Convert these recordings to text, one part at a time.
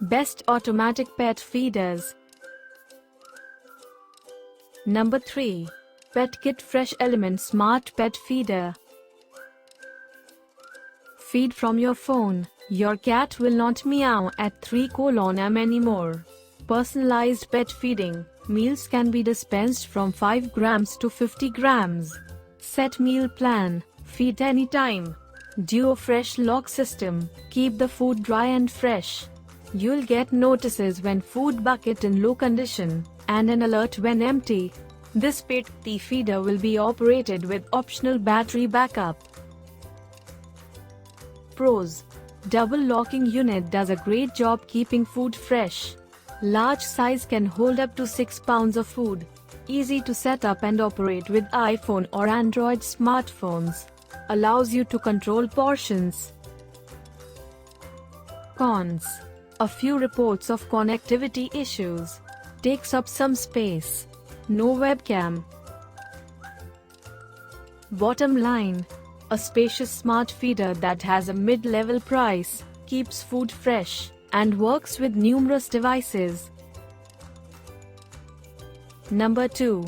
Best automatic pet feeders. Number 3. PetKit Fresh Element Smart Pet Feeder. Feed from your phone. Your cat will not meow at 3:m anymore. Personalized pet feeding. Meals can be dispensed from 5 grams to 50 grams. Set meal plan. Feed anytime. Duo Fresh Lock System. Keep the food dry and fresh. You'll get notices when food bucket in low condition, and an alert when empty. This pet feeder will be operated with optional battery backup. Pros. Double locking unit does a great job keeping food fresh. Large size can hold up to 6 pounds of food. Easy to set up and operate with iPhone or Android smartphones. Allows you to control portions. Cons. A few reports of connectivity issues. Takes up some space. No webcam. Bottom line. A spacious smart feeder that has a mid-level price, keeps food fresh, and works with numerous devices. Number 2.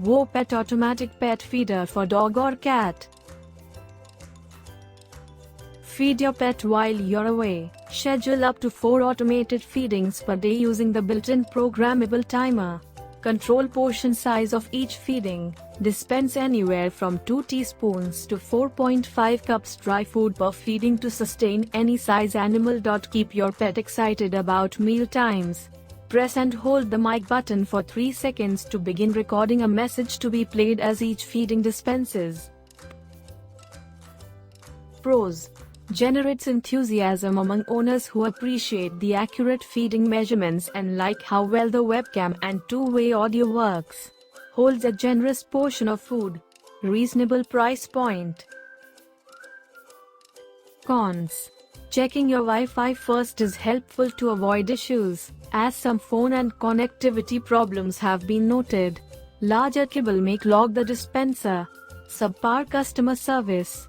WOPET Automatic Pet Feeder for Dog or Cat. Feed your pet while you're away. Schedule up to 4 automated feedings per day using the built-in programmable timer. Control portion size of each feeding. Dispense anywhere from 2 teaspoons to 4.5 cups dry food per feeding to sustain any size animal. Keep your pet excited about meal times. Press and hold the mic button for 3 seconds to begin recording a message to be played as each feeding dispenses. Pros. Generates enthusiasm among owners who appreciate the accurate feeding measurements and like how well the webcam and two-way audio works. Holds a generous portion of food. Reasonable price point. Cons. Checking your Wi-Fi first is helpful to avoid issues, as some phone and connectivity problems have been noted. Larger kibble may clog the dispenser. Subpar customer service.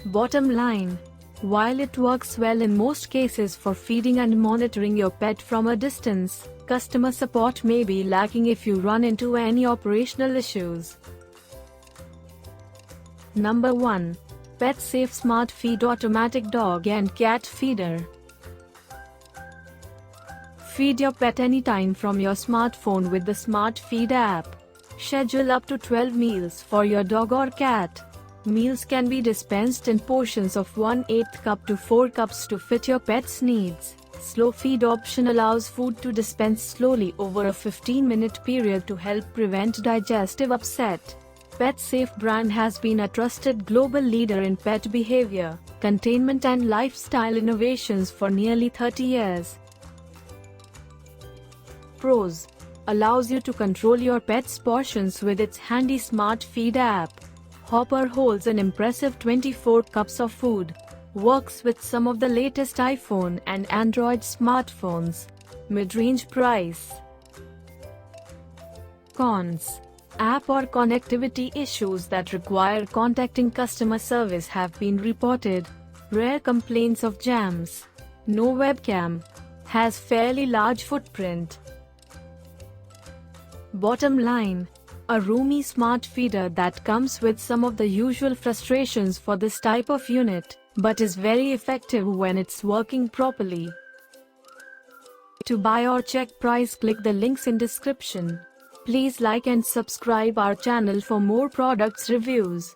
Bottom line. While it works well in most cases for feeding and monitoring your pet from a distance, customer support may be lacking if you run into any operational issues. Number 1. PetSafe Smart Feed Automatic Dog and Cat Feeder. Feed your pet anytime from your smartphone with the Smart Feed app. Schedule up to 12 meals for your dog or cat. Meals can be dispensed in portions of 1/8 cup to 4 cups to fit your pet's needs. Slow feed option allows food to dispense slowly over a 15-minute period to help prevent digestive upset. PetSafe brand has been a trusted global leader in pet behavior, containment and lifestyle innovations for nearly 30 years. Pros. Allows you to control your pet's portions with its handy Smart Feed app. Hopper holds an impressive 24 cups of food. Works with some of the latest iPhone and Android smartphones. Mid-range price. Cons. App or connectivity issues that require contacting customer service have been reported. Rare complaints of jams. No webcam. Has fairly large footprint. Bottom line. A roomy smart feeder that comes with some of the usual frustrations for this type of unit, but is very effective when it's working properly. To buy or check price, click the links in description. Please like and subscribe our channel for more products reviews.